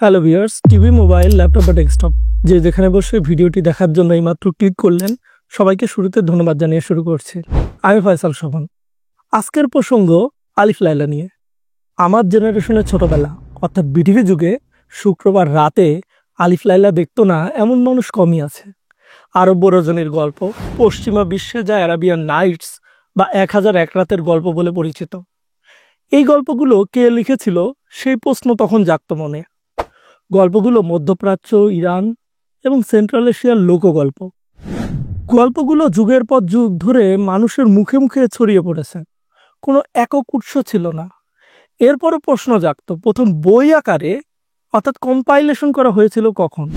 Hello viewers, TV, mobile, laptop বা desktop যে যেখানে বসে ভিডিওটি দেখার জন্য এইমাত্র ক্লিক করলেন, সবাইকে শুরুতে ধন্যবাদ জানিয়ে শুরু করছি। আমি ফয়সাল শোভন। আজকের প্রসঙ্গ আলিফ লায়লা নিয়ে। আমার জেনারেশনের ছোটবেলা অর্থাৎ বিটিভি যুগে শুক্রবার রাতে আলিফ লায়লা দেখতো না এমন মানুষ কমই আছে। আরব রজনীর গল্প, পশ্চিমা বিশ্বে যা অ্যারাবিয়ান নাইটস বা 1001 রাতের গল্প বলে পরিচিত। এই গল্পগুলো কে লিখেছিল সেই প্রশ্ন তখন জাগত মনে। গল্পগুলো মধ্যপ্রাচ্য, ইরান এবং সেন্ট্রাল এশিয়ার লোকগল্প। গল্পগুলো যুগের পর যুগ ধরে মানুষের মুখে মুখে ছড়িয়ে পড়েছে, কোনো একক উৎস ছিল না। এরপরও প্রশ্ন জাগত, প্রথম বই আকারে অর্থাৎ কম্পাইলেশন করা হয়েছিল কখন?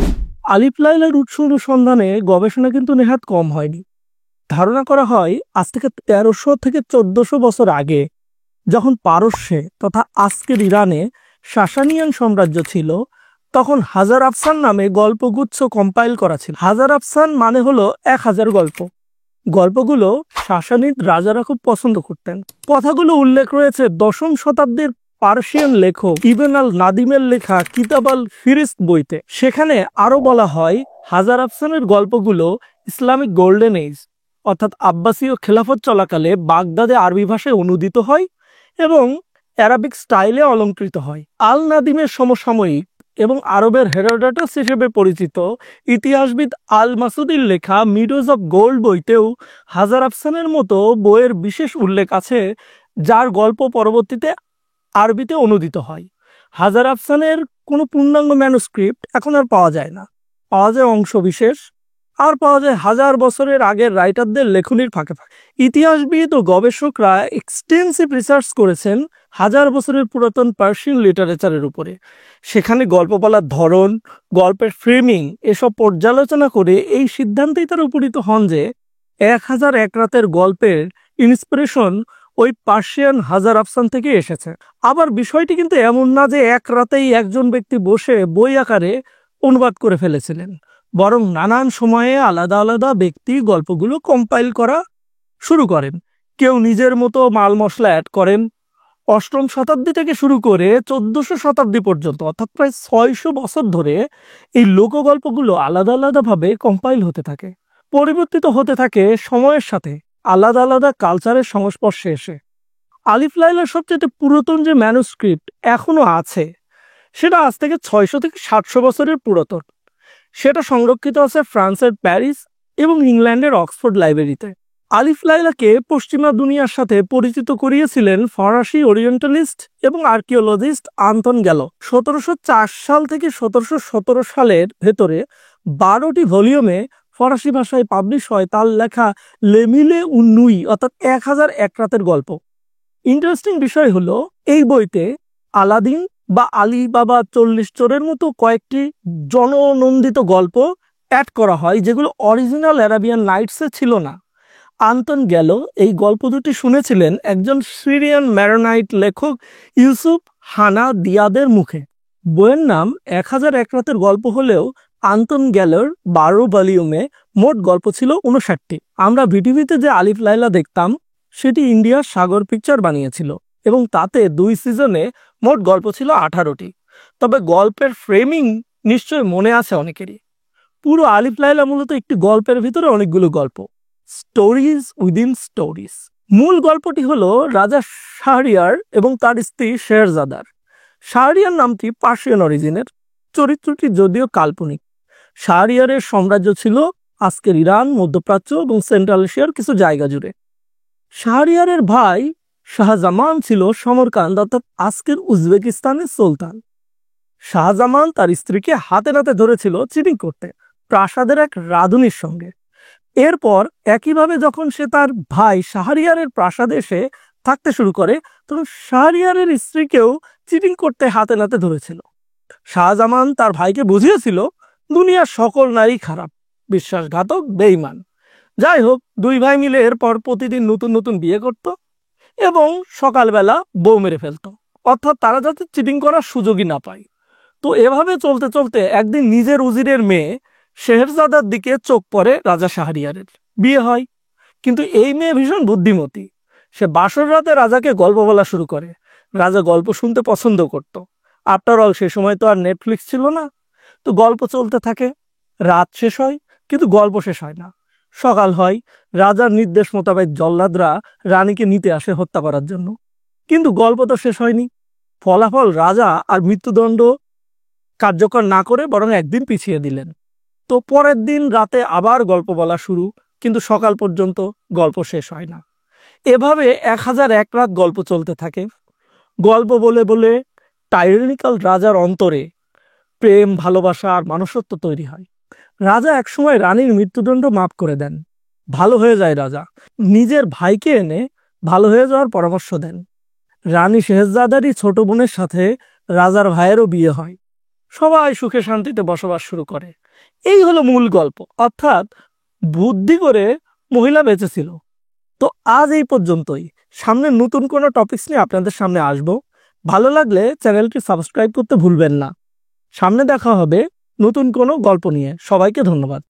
আলিফ লায়লার উৎস অনুসন্ধানে গবেষণা কিন্তু নেহাত কম হয়নি। ধারণা করা হয় আজ থেকে 1300 থেকে 1400 বছর আগে, যখন পারস্যে তথা আজকের ইরানে সাসানিয়ান সাম্রাজ্য ছিল, তখন হাজার আফসান নামে গল্পগুচ্ছ কম্পাইল করা ছিল। হাজার আফসান মানে হলো 1000 গল্প। গল্পগুলো সাসানিদ রাজারা খুব পছন্দ করতেন। কথাগুলো উল্লেখ রয়েছে 10ম শতাব্দীর পার্সিয়ান লেখক ইবন আল নাদিমের লেখা কিতাব আল ফিরিস্ত বইতে। সেখানে আরো বলা হয় হাজার আফসানের গল্পগুলো ইসলামিক গোল্ডেন এজ অর্থাৎ আব্বাসীয় খেলাফত চলাকালে বাগদাদে আরবি ভাষায় অনুদিত হয় এবং অ্যারাবিক স্টাইলে অলঙ্কৃত হয়। আল নাদিমের সমসাময়িক এবং আরবের হেরোডোটাস হিসেবে পরিচিত ইতিহাসবিদ আল মাসুদির লেখা মিডোজ অব গোল্ড বইতেও হাজার আফসানের মতো বইয়ের বিশেষ উল্লেখ আছে, যার গল্প পরবর্তীতে আরবিতে অনুদিত হয়। হাজার আফসানের কোনো পূর্ণাঙ্গ ম্যানুস্ক্রিপ্ট এখন আর পাওয়া যায় না। পাওয়া যায় অংশ বিশেষ, আর পাওয়া যায় হাজার বছরের আগের রাইটারদের লেখনির ফাঁকে ফাঁকে। ইতিহাসবিদ ও গবেষকরা এক্সটেন্সিভ রিসার্চ করেছেন হাজার বছরের পুরাতন পার্সিয়ান লিটারেচারের উপরে। সেখানে গল্প বলার ধরন, গল্পের ফ্রেমিং এসব পর্যালোচনা করে এই সিদ্ধান্তেই তারা উপনীত হন যে 1001 রাতের গল্পের ইন্সপিরেশন ওই পার্সিয়ান হাজার আফসান থেকে এসেছে। আবার বিষয়টি কিন্তু এমন না যে এক রাতেই একজন ব্যক্তি বসে বই আকারে অনুবাদ করে ফেলেছিলেন, বরং নানান সময়ে আলাদা আলাদা ব্যক্তি গল্পগুলো কম্পাইল করা শুরু করেন। কেউ নিজের মতো মাল মশলা অ্যাড করেন। 8ম শতাব্দী থেকে শুরু করে 1400 শতাব্দী পর্যন্ত অর্থাৎ প্রায় 600 বছর ধরে এই লোকগল্পগুলো আলাদা আলাদাভাবে কম্পাইল হতে থাকে, পরিবর্তিত হতে থাকে সময়ের সাথে আলাদা আলাদা কালচারের সংস্পর্শে এসে। আলিফ লায়লার সবচেয়ে পুরাতন যে ম্যানুস্ক্রিপ্ট এখনো আছে, সেটা আজ থেকে 600 থেকে 700 বছরের পুরাতন। সেটা সংরক্ষিত আছে ফ্রান্সের প্যারিস এবং ইংল্যান্ডের অক্সফোর্ড লাইব্রেরিতে। আলিফ লায়লাকে পশ্চিমা দুনিয়ার সাথে পরিচিত করিয়েছিলেন ফরাসি ওরিয়েন্টালিস্ট এবং আর্কিওলজিস্ট আন্তন গ্যালো। 1704 সাল থেকে 1717 সালের ভেতরে 12টি ভলিউমে ফরাসি ভাষায় পাবলিশ হয় তার লেখা লেমিলে উন্নুই অর্থাৎ 1001 রাতের গল্প। ইন্টারেস্টিং বিষয় হলো, এই বইতে আলাদিন বা আলী বাবা 40 চোরের মতো কয়েকটি জননন্দিত গল্প অ্যাড করা হয়, যেগুলো অরিজিনাল অ্যারাবিয়ান নাইটসে ছিল না। আন্তন গ্যালো এই গল্প দুটি শুনেছিলেন একজন সিরিয়ান ম্যারোনাইট লেখক ইউসুফ হানা দিয়াদের মুখে। বইয়ের নাম 1001 রাতের গল্প হলেও আন্তন গ্যালোর 12 ভলিউমে মোট গল্প ছিল 59টি। আমরা ভিটিভিতে যে আলিফ লায়লা দেখতাম সেটি ইন্ডিয়ার সাগর পিকচার বানিয়েছিল এবং তাতে 2 সিজনে মোট গল্প ছিল 18টি। তবে গল্পের ফ্রেমিং নিশ্চয় মনে আছে অনেকেরই। পুরো আলিফ লায়লা মূলত একটি গল্পের ভিতরে অনেকগুলো গল্প, স্টোরিজ উইদিন স্টোরিজ। মূল গল্পটি হলো রাজা শাহরিয়ার এবং তার স্ত্রী শেরজাদার। শাহরিয়ার নামটি পার্সিয়ান অরিজিনের, চরিত্রটি যদিও কাল্পনিক। শাহরিয়ারের সাম্রাজ্য ছিল আজকের ইরান, মধ্যপ্রাচ্য এবং সেন্ট্রাল এশিয়ার কিছু জায়গা জুড়ে। শাহরিয়ারের ভাই শাহজামান ছিল সমরকান্দ অর্থাৎ আজকের উজবেকিস্তানের সুলতান। শাহজামান তার স্ত্রীকে হাতে নাতে ধরেছিল চিটিং করতে প্রাসাদের এক রাঁধুনির সঙ্গে। এরপর একইভাবে যখন সে তার ভাই শাহরিয়ারের প্রাসাদে এসে থাকতে শুরু করে, তখন শাহরিয়ারের স্ত্রীকেও চিটিং করতে হাতে নাতে ধরেছিল। শাহজামান তার ভাইকে বুঝিয়েছিল দুনিয়ার সকল নারী খারাপ, বিশ্বাসঘাতক, বেঈমান। যাই হোক, দুই ভাই মিলে এরপর প্রতিদিন নতুন নতুন বিয়ে করত এবং সকালবেলা বউ মেরে ফেলত, অর্থাৎ তারা যাতে চিটিং করার সুযোগই না পায়। তো এভাবে চলতে চলতে একদিন নিজের উজিরের মেয়ে শেহরজাদার দিকে চোখ পড়ে রাজা শাহরিয়ারের। বিয়ে হয়, কিন্তু এই মেয়ে ভীষণ বুদ্ধিমতী। সে বাসর রাতে রাজাকে গল্প বলা শুরু করে। রাজা গল্প শুনতে পছন্দ করত আফটার অল সে সময় তো আর নেটফ্লিক্স ছিল না। তো গল্প চলতে থাকে, রাত শেষ হয় কিন্তু গল্প শেষ হয় না। সকাল হয়, রাজার নির্দেশ মোতাবেক জল্লাদরা রানীকে নিতে আসে হত্যা করার জন্য। কিন্তু গল্প তো শেষ হয়নি। ফলাফল রাজা আর মৃত্যুদণ্ড কার্যকর না করে বরং একদিন পিছিয়ে দিলেন। তো পরের দিন রাতে আবার গল্প বলা শুরু, কিন্তু সকাল পর্যন্ত গল্প শেষ হয় না। এভাবে 1001 রাত গল্প চলতে থাকে। গল্প বলে বলে টাইরেনিক্যাল রাজার অন্তরে প্রেম, ভালোবাসা আর মনুষ্যত্ব তৈরি হয়। রাজা একসময় রানীর মৃত্যুদণ্ড মাফ করে দেন। ভালো হয়ে যায় রাজা। নিজের ভাইকে এনে ভালো হয়ে যাওয়ার পরামর্শ দেন। রানী শেহজাদারই ছোট বোনের সাথে রাজার ভাইয়েরও বিয়ে হয়। সবাই সুখে শান্তিতে বসবাস শুরু করে। এই হলো মূল গল্প। অর্থাৎ বুদ্ধি করে মহিলা বেঁচেছিল। তো আজ এই পর্যন্তই। সামনে নতুন কোনো টপিকস নিয়ে আপনাদের সামনে আসব। ভালো লাগলে চ্যানেলটি সাবস্ক্রাইব করতে ভুলবেন না। সামনে দেখা হবে নতুন কোনো গল্প নিয়ে। সবাইকে ধন্যবাদ।